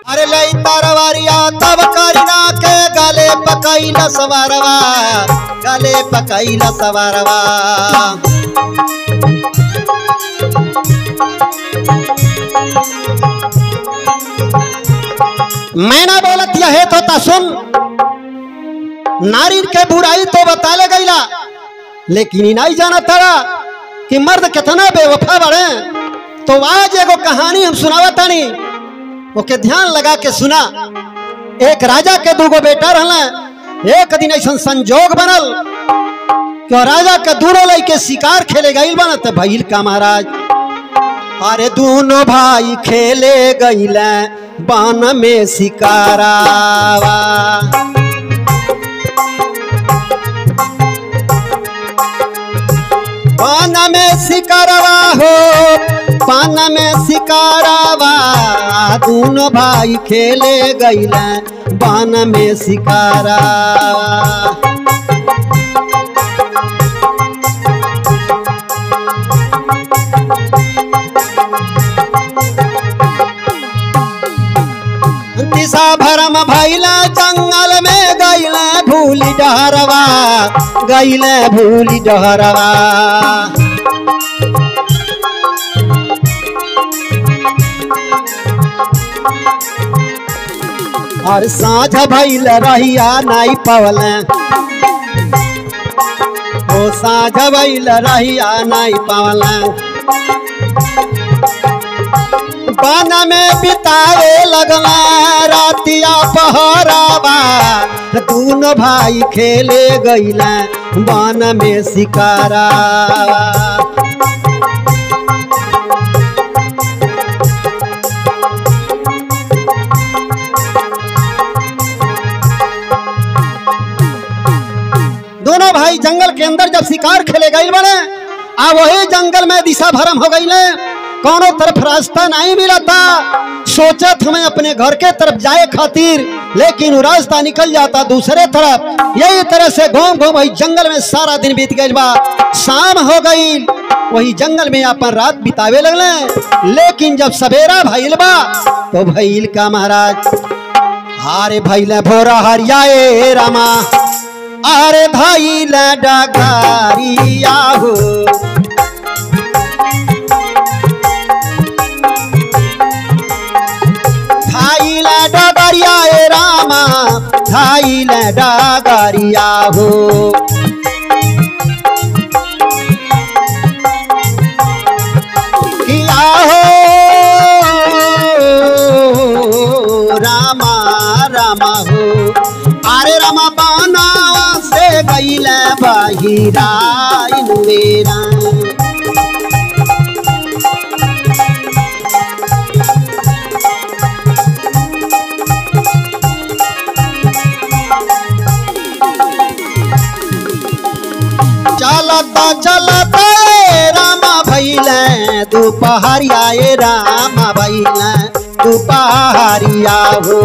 अरे लई तरवारिया तब करीना के गले पकैला सवारवा, गले पकैला सवारवा। मैना बोलत यह तो ता सुन, नारी के बुराई तो बता ले गईला, लेकिन नहीं जाना तारा कि मर्द कितना बेवफा बड़े। तो आज एगो कहानी हम सुनावा तानी, ओके ध्यान लगा के सुना। एक राजा के दूगो बेटा रहला। एक दिन ऐसा संजोग बनल कि राजा के दूरो लइके शिकार खेले गईल बनत भइल का महाराज। अरे दोनों भाई खेले गईले बान में शिकारावा। बान में शिकारवा हो, बान में शिकारवा। दोनों भाई खेले गईले बान में शिकारवा। दिशा भरम भैला जंगल में गईले भूली डहरवा, गईले भूली डहरवा। और साँझ भइल रहिया नहीं पवले, ओ साँझ भइल रहिया नहीं पवले। बान में बितावे लगला रातिया पहरावा। दोनों भाई खेले गईला बान में शिकारावा। दोनों भाई जंगल के अंदर जब शिकार खेले गई बने, आ वही जंगल में दिशा भरम हो गई। कौनो तरफ रास्ता नहीं मिला था। सोचत हमें अपने घर के तरफ जाए खातिर, लेकिन वो रास्ता निकल जाता दूसरे तरफ। यही तरह से घूम घूम वही जंगल में सारा दिन बीत गई बा। शाम हो गई, वही जंगल में अपन रात बितावे लगले। लेकिन जब सवेरा भइल बा तो भइल का महाराज। हारे भइले भोरा हरियाए रामा, अरे भइल डगारिया हो। डगरिया ए रामा, धाइल डगरिया हो। किया हो रामा रामा हो। अरे रामा बनावा से गईल बहिरा इनुवेरा। चलता चलता रामा भइले दोपहरिया ए रामा भइले दोपहरिया हो।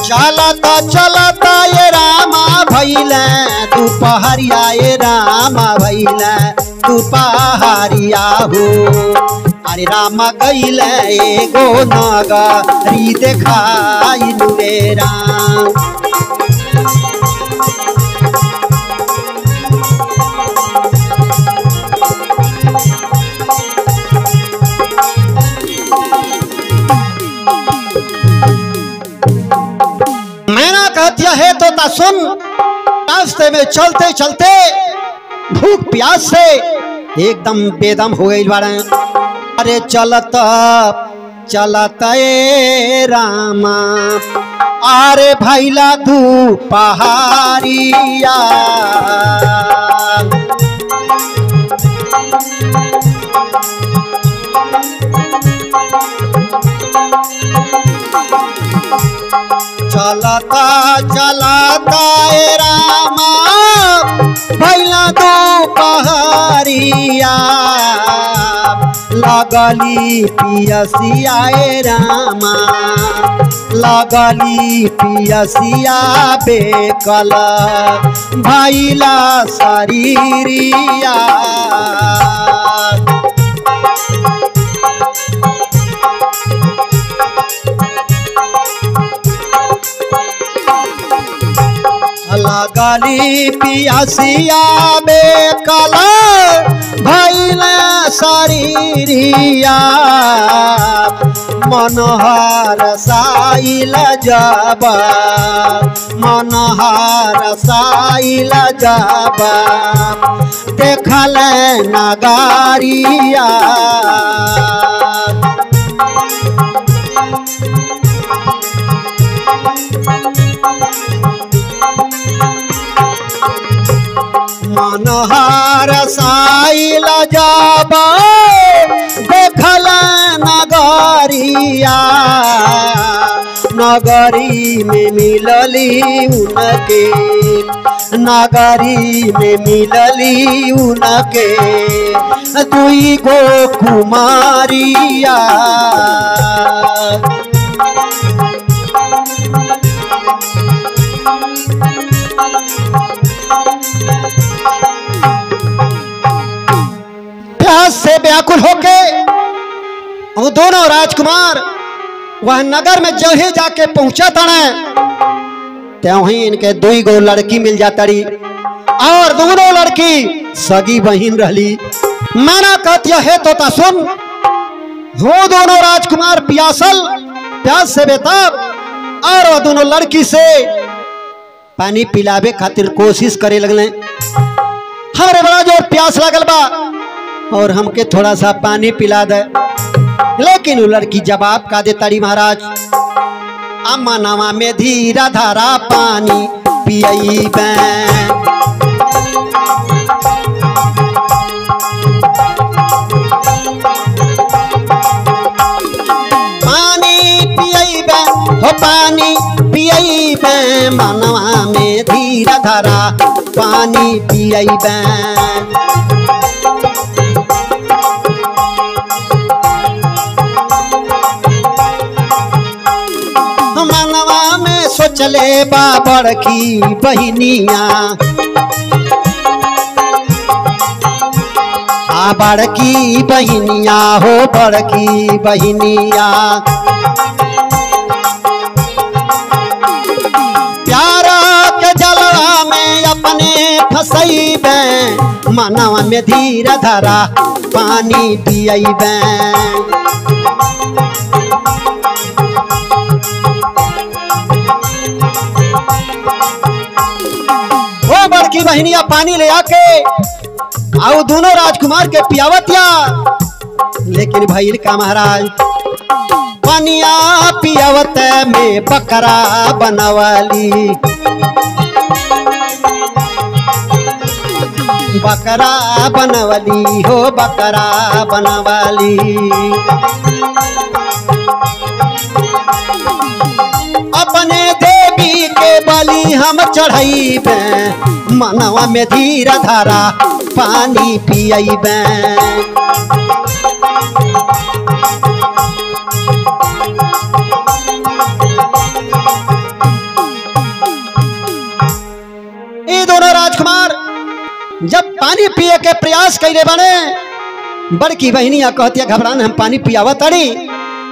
चलता चलता ए रामा भइले दोपहरिया ए रामा भइले दोपहरिया हो। अरे रामा गईले एगो नगरी देखाइल रे राम। मैना कहतिया है तो ता सुन। रास्ते में चलते चलते भूख प्यास से एकदम बेदम हो गई बाड़े। अरे चलता चलता ए रामा, अरे भैला तू पहाड़िया। चलता चलता ए रामा, भैला तू पहाड़िया। लगली पियसियाए रामा लगली पियसिया बेकल भइला शरीरिया। लगली पियसिया बेकल भइला शरीरिया। मनोहर साइल जाबा मनोहर साइल जाबा देखल नगारिया। मनोहर साइल जाबा देखल नगरिया। नगरी में मिलली उनके नगरी में मिलली उनके दुई गो कुमारिया। प्यास से व्याकुल होके वो दोनों राजकुमार वह नगर में जो ही जाके पहुंचा तड़े त्यों ही इनके दुई गो लड़की मिल जाता रही और दोनों लड़की सगी बहन रहली। मैंने कहती है तो ता सुन वो दोनों राजकुमार प्यास से बेताब और वह दोनों लड़की से पानी पिलावे खातिर कोशिश करे लगले। हमारे बड़ा जोर प्यास लगल बा और हमके थोड़ा सा पानी पिला दे। लेकिन वो लड़की जवाब का दे तारी महाराज अम्मा नामा में धीरा धारा पानी पियई पानी पियई हो पानी पियई मनवा में धीरा धारा पानी पियई मनवा में सोचले बाबर की बहनिया बड़की बहनिया हो बड़की बहनिया। प्यारा के जलवा में अपने फसैबे मनवा में धीरा धारा पानी पियैबे। वो बड़की बहनिया पानी ले आके आओ दोनों राजकुमार के पियावतिया। लेकिन भइल का महाराज पनिया पियावत में बकरा बनवाली बकरा बनवाली हो बकरा बनवाली। अपने देवी के बलि हम चढ़ाइबे मनवा में धीरा धारा पानी पियैबे। ये दोनों राजकुमार जब पानी पिए के प्रयास कैले बने बड़की बहनिया कहती है घबरान हम पानी पियावा तड़ी।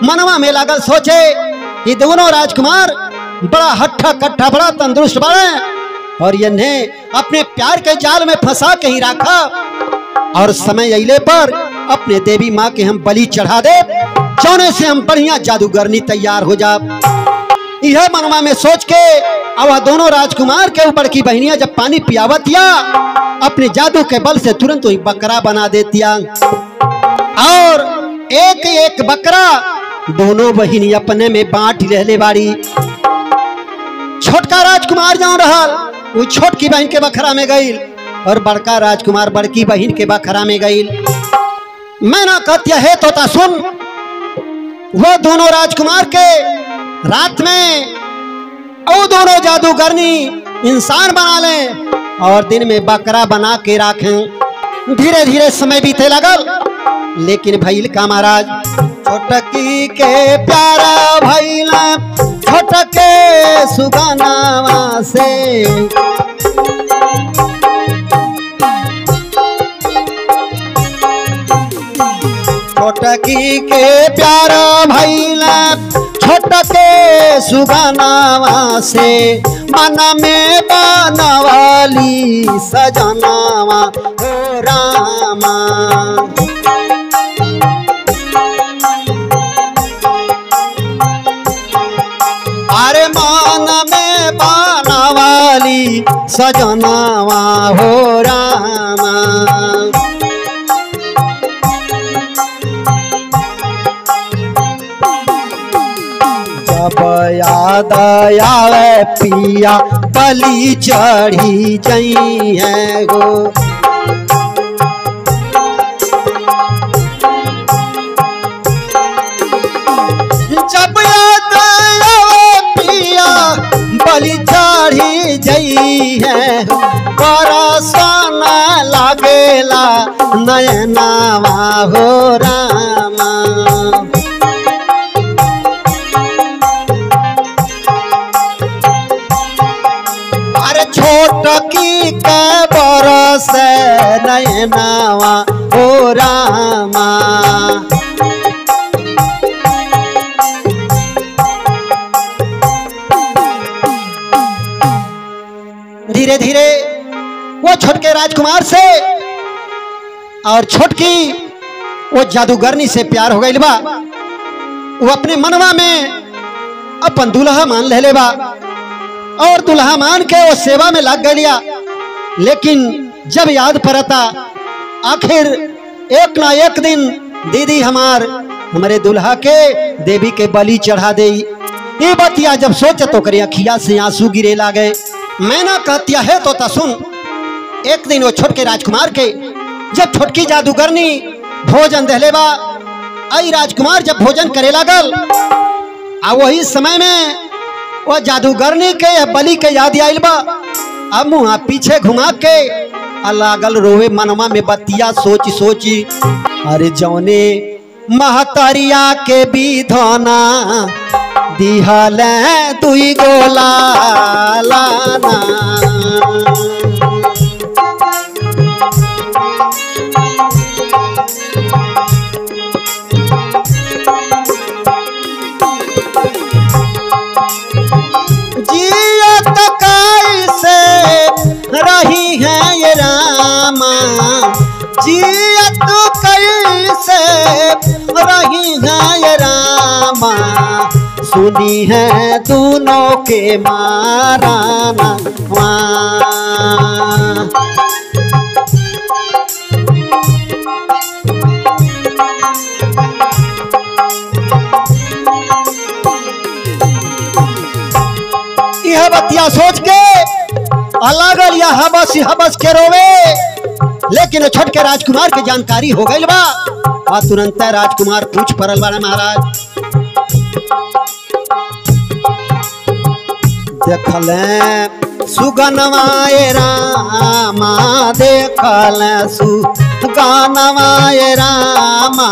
मनवा में लागल सोचे ये दोनों राजकुमार बड़ा हट्ठा कट्ठा बड़ा तंदुरुस्त बने और इन्हें अपने प्यार के जाल में फंसा के ही रखा और समय अइले पर अपने देवी माँ के हम बलि चढ़ा दे चौने से हम बढ़िया जादूगरनी तैयार हो जा। यह मनवा में सोच के अब दोनों राजकुमार के ऊपर की बहनियां जब पानी पियावतिया अपने जादू के बल से तुरंत ही बकरा बना देतिया और एक एक बकरा दोनों बहनी अपने में बांट रहले बाड़ी। छोटका राजकुमार जाऊं रहल वो छोटकी बहन के बखरा में गईल और बड़का राजकुमार बड़की बहन के बखरा में गईल। मैं ना कहतिया है तोता सुन वो दोनों राजकुमार के रात में वो दोनों जादूगरनी इंसान बना लें और दिन में बकरा बना के रखें। धीरे धीरे समय बीते लगल लेकिन भइल का महाराज, छोटकी के प्यारा भइल छोटके सुगनावा से। छोटकी के प्यारा भइल छोटके सुगनावा से, मन में बनवाली सजनावा हो रामा। अरे मन में बनवाली सजनावा हो रामा। जब याद आवे पिया बलि चढ़ी जई है गो। जब याद आवे पिया बलि चढ़ी जई है, परसन लागेला नयनावा हो रामा। छोटकी के बरस नयनावा हो रामा। धीरे धीरे वो छोटके राजकुमार से और छोटकी वो जादूगरनी से प्यार हो गई बा। वो अपने मनवा में अपन दुल्हा मान ले बा और दुल्हा मान के वो सेवा में लग गया। लेकिन जब याद पड़ता, आखिर एक ना एक दिन दीदी हमारे दुल्हा के देवी के बलि चढ़ा दे। ये बतिया जब सोचे तो करे अखिया से आंसू गिरे लागे। मैंने कहतिया है तो सुन। एक दिन वो छोटके राजकुमार के जब छोटकी जादूगरनी भोजन दहले बा, आई राजकुमार जब भोजन करे लागल, आ वही समय में वो जादूगरनी के बलि के याद आइल बा। अब मुँह पीछे घुमा के लागल रोवे, मनवा में बतिया सोची सोची। अरे जौने महतरिया के विधना दिहल दुई गोला लाना। जियत कैसे रही है ये रामा, जियत कैसे रही है ये रामा। सुनी है दोनों के माराना यह बतिया सोच के अलग या हबस के रोवे। लेकिन छोटके राजकुमार के जानकारी हो गई बा और तुरंत राजकुमार पूछ पड़ल बा, महाराज देखल सुगनवाए रामा, देखल सुगनवाए रामा।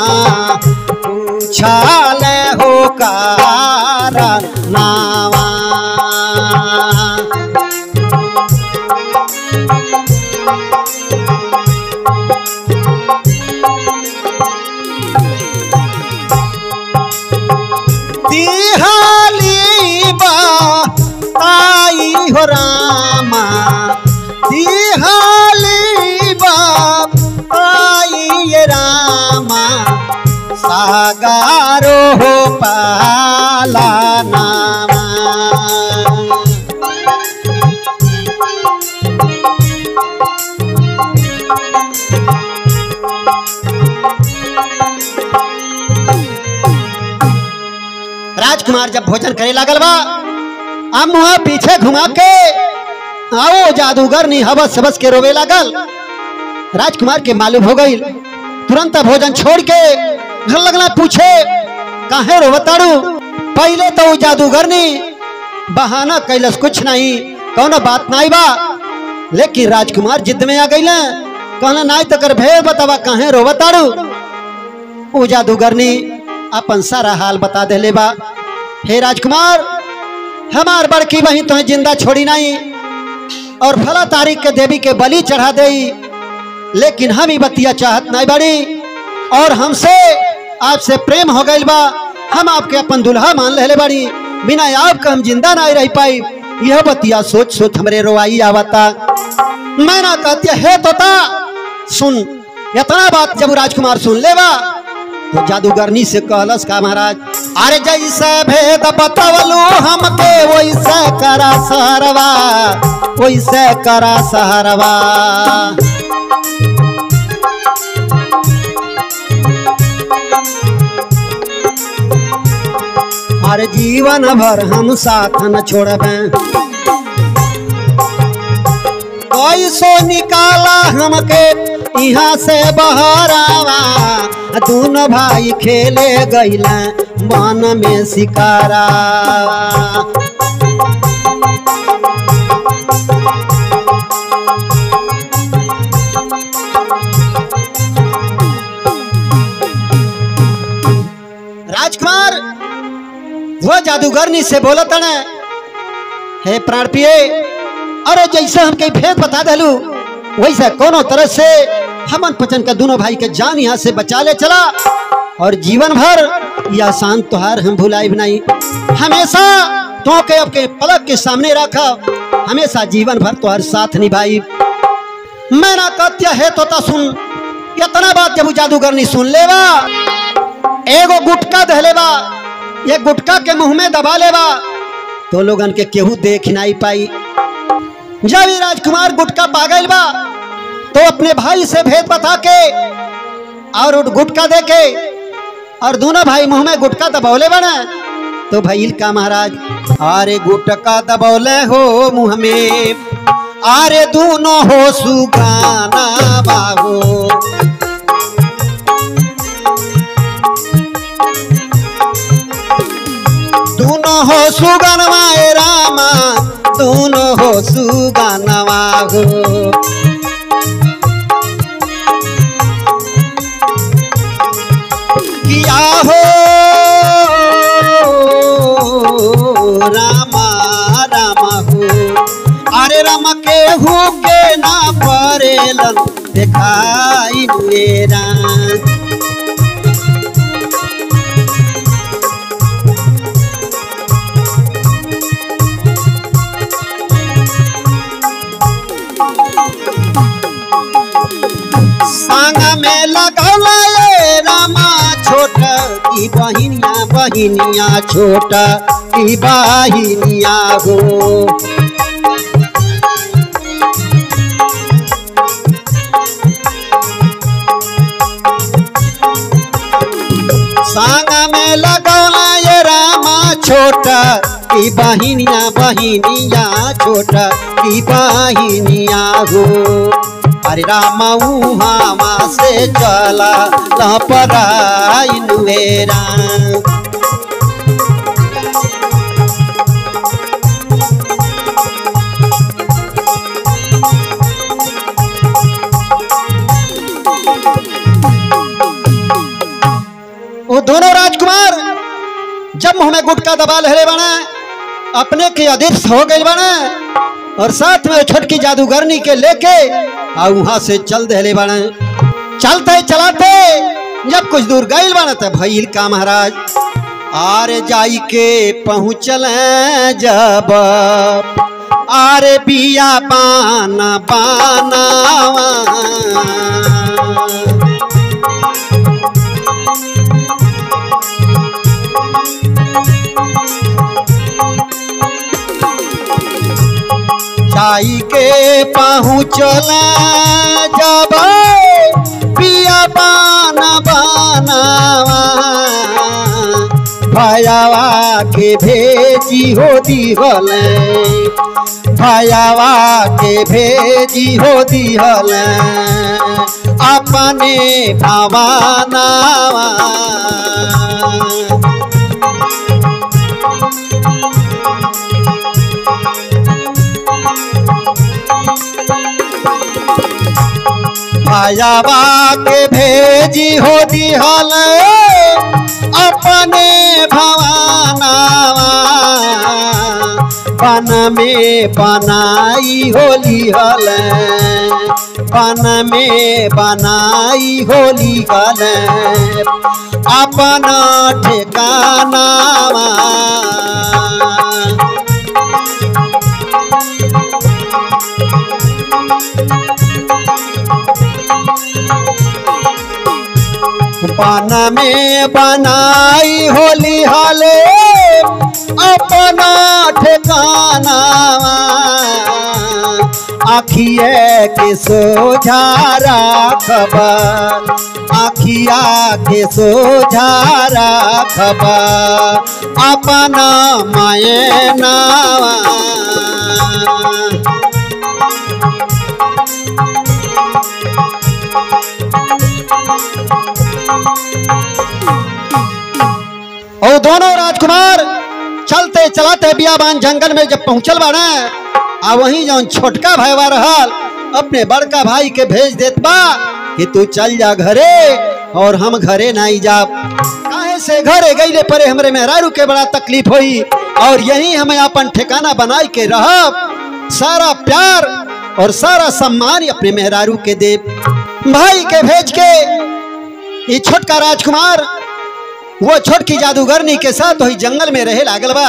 पूछल हो कारनावा, दिहाली बा ताई हो रामा, दिहाली बा ताई ये रामा। सागारो हो पाला नामा, राजकुमार जब भोजन करे लागल बा, अब मुँह पीछे घुमा के आओ जादूगरनी हबस हबस के रोवे लागल। राजकुमार के मालूम हो गई, तुरंत भोजन छोड़ के घर लगना पूछे काहे रोवताड़ू। पहले तो जादूगरनी बहाना कैलस, कुछ नहीं कौन बात नहीं बा। लेकिन राजकुमार जिद में आ गई, कहना नहीं तो कर भेद बतावा काहे रोवताड़ू। वो जादूगरनी अपन सारा हाल बता दे ले बा। हे राजकुमार, हमार बड़की बहन तुम्हें जिंदा छोड़ी नहीं और फला तारीख के देवी के बलि चढ़ा दे, लेकिन हम ही बतिया चाहत नहीं बड़ी और हमसे आपसे प्रेम हो गई बा। हम आपके अपन दुल्हा मान ले बड़ी, बिना आपका हम जिंदा नहीं रह पाई। यह बतिया सोच सोच हमरे रोवाई आवता। मैं ना कहती है तोता सुन, इतना बात जब राजकुमार सुन लेवा तो जादूगरनी से कहलस का महाराज, अरे जैसे भेद बतवलू हमके वैसे करा सहरवा, वैसे करा सहरवा। अरे जीवन भर हम साथ न छोड़बे, कैसो निकाला हमके यहाँ से बहरावा। दोनों भाई खेले गईला वन में शिकारा। राजकुमार वो जादूगरनी से बोला था ना, हे प्राण पिए, अरे जैसे हम कहीं भेद बता दलू वैसे कोनो तरह से हमन पचन का दोनों भाई के जान यहाँ से बचा ले चला और जीवन भर यह शांत तुहार हम भुलाई नहीं। हमेशा तो के आपके पलक के सामने रखा, हमेशा जीवन भर तुहार साथ निभाई। मैं ना कहत्या है तोता सुन, इतना बात जब जादूगरनी सुन लेवा, एगो गुटका दहलेवा, ये गुटका के मुंह में दबा लेवा तो लोगन के केहू देख नहीं पाई। जब ये राजकुमार गुटका पागल बा तो अपने भाई से भेद बता के और गुटका दे के और दोनों भाई मुंह में गुटका दबौले बने तो भइल का महाराज, अरे गुटका दबौले हो मुंह में, अरे दोनों हो सुगाना बाबू। दोनों हो सुगनवा रामा, दोनों हो सुगनवा हो। किया हो रामा रामा हो, अरे राम के हो के ना परेलन दिखाई मेरा। सांगा में लगौला ये रामा छोटा की बहिनिया, बहिनिया छोटा की बहिनिया हो। सांगा में लगौला ये रामा छोटा की बहिनिया, बहिनिया छोटा की बहिनिया हो। अरे रामा उहामा से चला लपराई नुवेरा। वो दोनों राजकुमार जब मुंह में गुटका दबा ले बने, अपने के अधीर हो गए बने और साथ में छोटकी जादूगरनी के लेके और वहां से चल दे बने। चलते चलाते जब कुछ दूर गए बने तो भइल का महाराज, आरे जाई के पहुँचल जब, आरे बिया बाना बानावा। जाई के पहुँचला जब पिया बाना बानावा। भयावा के भेजी हो दिहल, भयावा के भेजी हो दिहल अपने भवानावा। भायावा के भेजी हो दिहल अपने भवानावा बन में बनाई होली हल बन में बनाई होली हल अपना ठिकानावा बन में बनाई होली हले अपना ठिकाना आखिए के सोझा राखबा आखिया के सोझा राखबा अपना मायनावा और दोनों राजकुमार चलते चलाते बियाबान जंगल में जब पहुंचल बाड़े आ वहीं जौन छोटका भाईवा रहल अपने बड़का भाई के भेज देत बा कि तू चल जा घरे और हम घरे नहीं जा काहे से घरे गईले परे हमरे मेहरारू के बड़ा तकलीफ हुई और यही हमें अपन ठिकाना बनाई के रहब सारा प्यार और सारा सम्मान अपने मेहरारू के दे भाई के भेज के ये छोटका राजकुमार वो छोटकी जादूगरनी के साथ वही जंगल में रहे लागल बा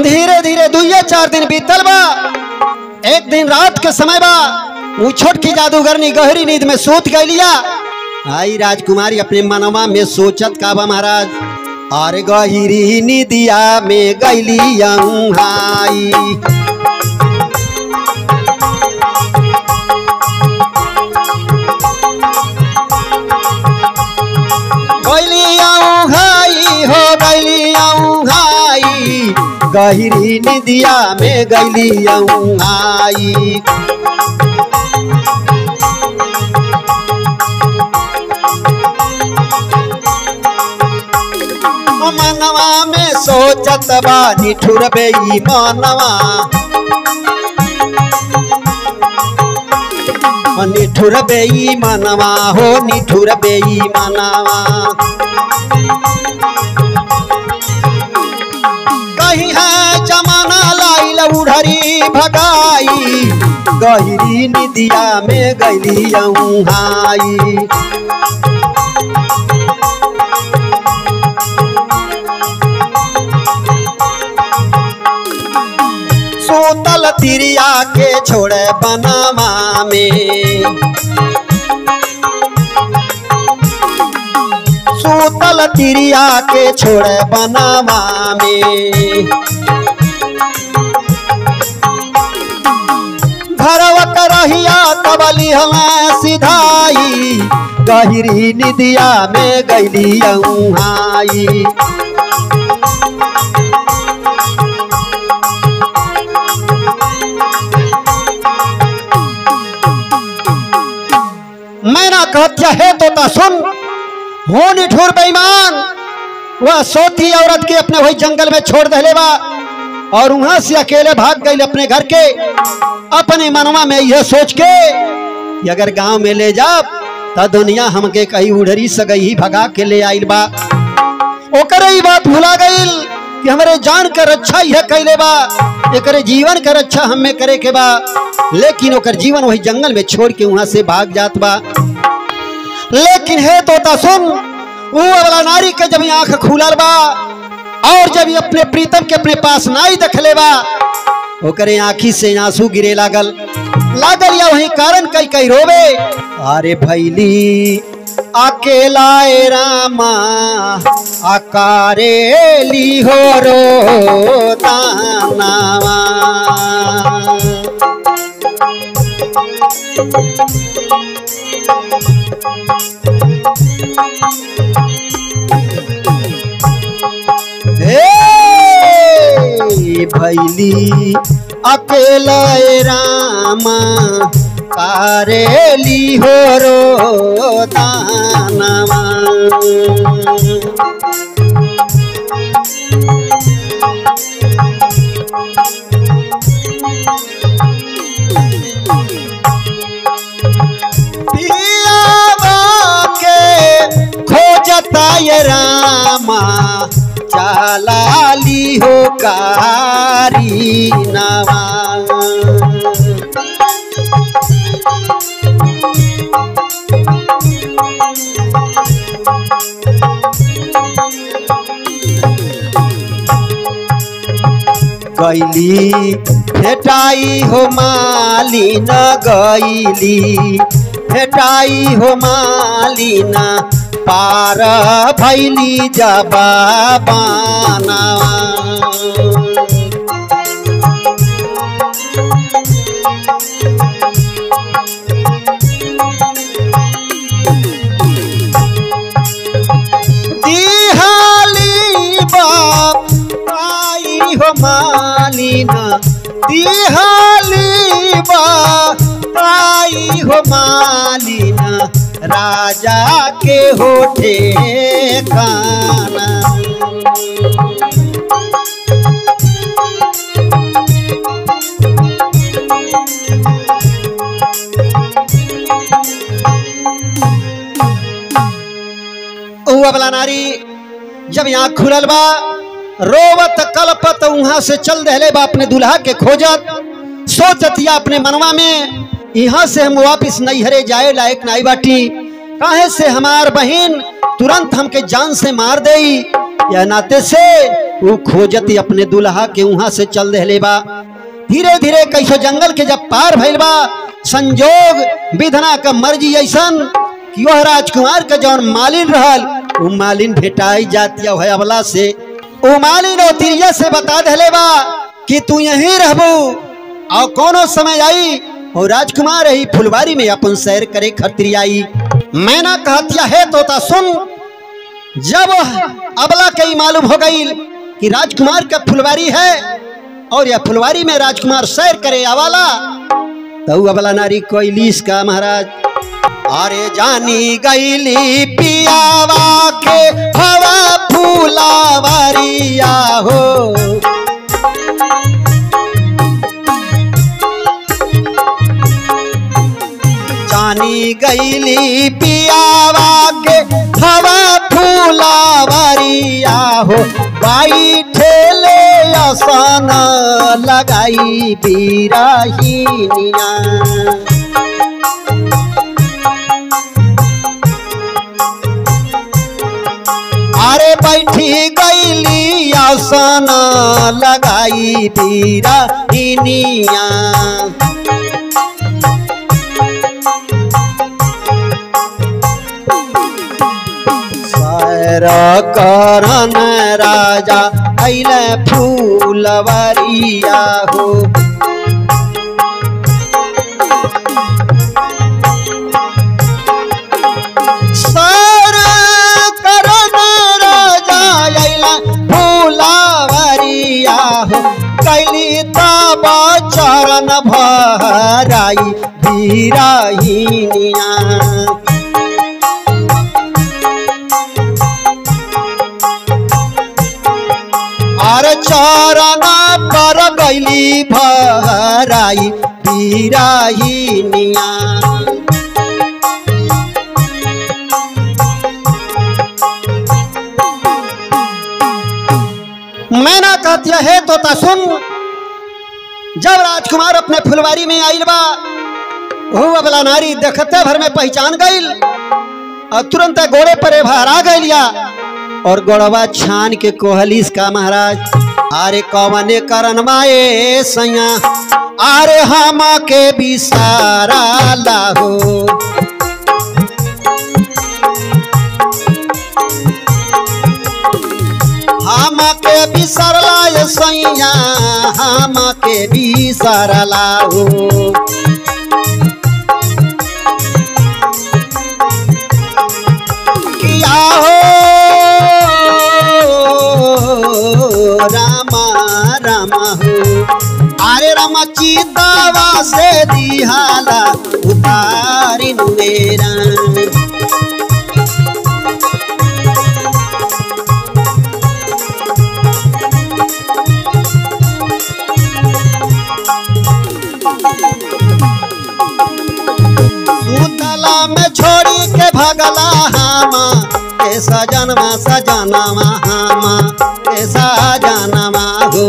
धीरे धीरे 2-4 दिन बीतल बा एक दिन रात के समय बा वो छोटकी जादूगरनी गहरी नींद में सूत गईलिया आई राजकुमारी अपने मनवा में सोचत का बा महाराज अरे गहरी नींदिया में गईलिया हाई गहरी निदिया में गईली आई मनवा में सोचत बा निठुर बेई मनवा निठुर बेई मनवा हो निठुर बेई मनवा कहीं है जमाना लाइल उड़हरी भगाई गहरी निदिया में गईली आई सोतल तिरिया के छोड़े बनावा में सोतल तिरिया के छोड़े बनावा में घरवा करहिया तबली हमें सिधाई गहरी निदिया में गईली आई मैना कहत्या है तो सुन हो निठुर बेईमान वह सोती औरत के अपने वही जंगल में छोड़ दे बा और वहां से अकेले भाग गई अपने घर के अपने मनवा में यह सोच के कि अगर गांव में ले जा तो दुनिया हमके कहीं उड़री सगई भगा के ले आइल बा ओकरे ही बात भुला गईल कि हमारे जान कर रक्षा यह कैले बा एकरे जीवन कर रक्षा हमें करे के बा लेकिन ओकर जीवन वही जंगल में छोड़ के वहां से भाग जात बा लेकिन है तोता सुन वो वाला नारी के जब आंख खुलल बा और जब अपने प्रीतम के अपने पास नाई देखले बा ओकरे आँखी से आंसू गिरे लागल या वही कारण कई कई रोवे अरे भैली अकेला रामा अकारेली हो रो तानावा भैली अकेला रामा कारेली हो रो दानवा कारी नवा। गैली भेटाई हो मालिन गैली भेटाई हो मालिन पार भैली जबा बनावा। हो मालिना दिहाली बाई हो मालिना राजा के होठे खाना। वाला नारी जब यहाँ खुलल बा रोवत कलपत वहां से चल दहले बा अपने दुल्हा के खोजत। सोचतिया अपने मनवा में यहाँ से हम वापिस नैहरे जाए लायक नाई बाटी, काहे से हमार बहन तुरंत हमके जान से मार देई। या नाते से वो खोजती अपने दुल्हा के वहां से चल दहले बा। धीरे धीरे कैसो जंगल के जब पार भइल बा, संजोग विधना का मर्जी ऐसन कि वह राजकुमार का जौन मालिन रहल वो मालिन भेटाई जातिया है अबला से। वो मालिन तिरिया से बता दहले बा कि तू यहीं रहबू और कोनो समय आई और राजकुमार ही फुलवारी में अपन सैर करे खतरी आई। मैना कहतिया है तोता सुन। जब अबला के मालूम हो गई कि राजकुमार का फुलवारी है और यह फुलवारी में राजकुमार सैर करे आवाला, तो अबला नारी कोइलिस का महाराज अरे जानी गईली पियावा के हवा फूलावरिया हो। जानी गईली पियावा के हवा फूलावरिया हो। बाई ठेले आसन लगाई बिरहिनिया। अरे बैठी गईली आसन लगाई बिरहिनिया। सैर करन राजा अइले फूलवरिया हो। कैली तब चरण भराई बिरहिनिया। और चरण पर गैली भराई बिरहिनिया। मैना कहतिया है तोता सुन। जब राजकुमार अपने फुलवारी में आइल बा, वो अबला नारी देखते भर में पहचान गईल और तुरंत घोड़े पर भरा गईलिया और गोड़वा छान के कोहलिस का महाराज अरे कौने करन माए सैया अरे हम के बिसारा लाहो। हम के बिसरला सैया हम के बिसरला हो। किया हो रामा रामा हो। अरे रामा चितावा से दिहाला उतारी मेरा। में छोड़ी के भगला हामा के सजनमा सजनमा हम के सजनमा हो।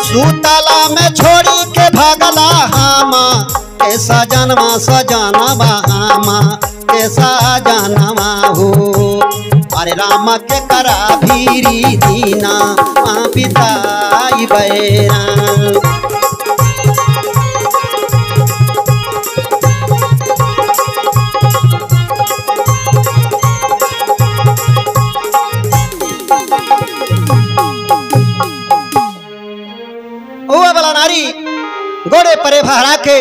सुतला में छोड़ी के भागला हम के सजनमा सजनमा हम के सजनमा हो। अरे राम के करा भीरी दीना पिताई बैरा। वाला नारी गोड़े परे भरा के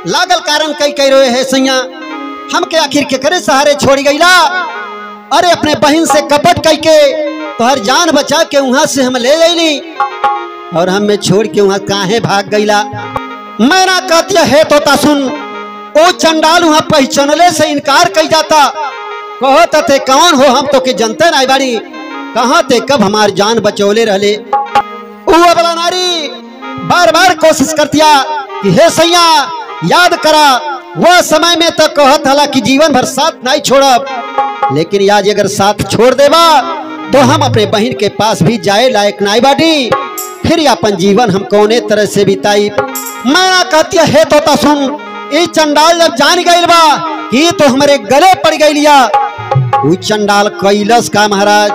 लागल कारण कई कह रहे है सैया हमके आखिर के करे सहारे छोड़ी गईला। अरे अपने बहन से कपट कई के तोहर जान बचा के वहां से हम ले गईली और हमें छोड़ के वहां काहे भाग गईला। मैं ना कहती है तोता सुन ओ चंडाल वहां पहचानले से इनकार कई जाता। कहत थे कौन हो हम तो के जनते नहीं बाड़ी कहाँ थे कब हमार जान बचौले रहले। वो वाला नारी बार बार कोशिश करतिया कि हे सैया याद करा वो समय में तो कहत हला कि जीवन भर साथ नहीं छोड़ब, लेकिन आज अगर साथ छोड़ देबा तो हम अपने बहन के पास भी जाए लायक नहीं बाटी। फिर अपन जीवन हम कौने तरह से बिताई। मैं ना कहती है तोता सुन ये चंडाल जब जान गई बा कि तो हमारे गले पड़ गई लिया वो चंडाल कैलस का महाराज।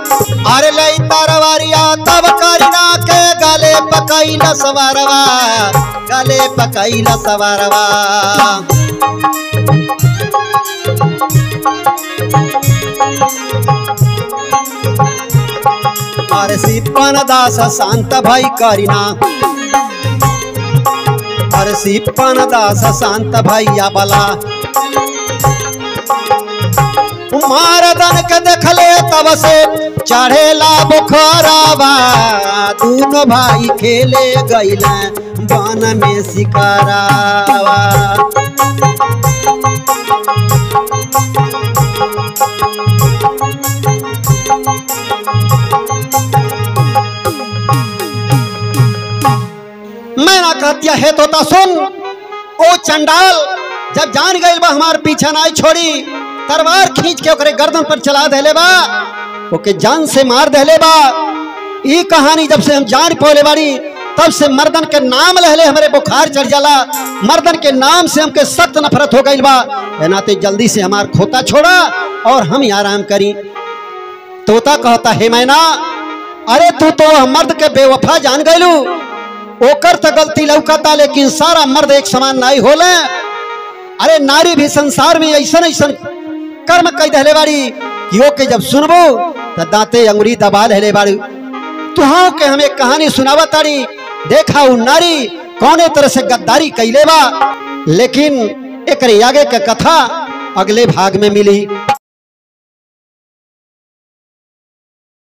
अरे लई तारवारिया तब करीना के गले पकैला सवारवा गले पकैला सवारवा। अरे सिपन दास शांत भाई करीना अरे सिपन दास शांत भैया बला मारदन के देखले तब से चढ़ेला बुखारावा। दोनों भाई खेले गईले वन में शिकारावा। मैं ना कहतिया है तोता सुन ओ चंडाल जब जान गई बा हमार पीछा नहीं छोड़ी तलवार खींच के ओकरे गर्दन पर चला देले बा ओके जान से मार देले बा। ई कहानी जब से हम जान पौले बाड़ी तब से मर्दन के नाम लहले हमारे बुखार चढ़ जाला। मर्दन के नाम से हमके सख्त नफरत हो गई बा। नाते जल्दी से हमार खोता छोड़ा और हम ही आराम करी। तोता कहता है मैना अरे तू तो मर्द के बेवफा जान गईलू ओकर तो गलती लौकता लेकिन सारा मर्द एक समान नहीं होले। अरे नारी भी संसार में ऐसा ऐसा कर्म कई दहले बाड़ी कि ओके जब सुनबो तो दांते अंगुरी दबा दहले बाड़ी। तुहां के हमें कहानी सुनावा तारी देखा उ नारी कौने तरह से गद्दारी कैले बा, लेकिन एक आगे के कथा अगले भाग में मिली।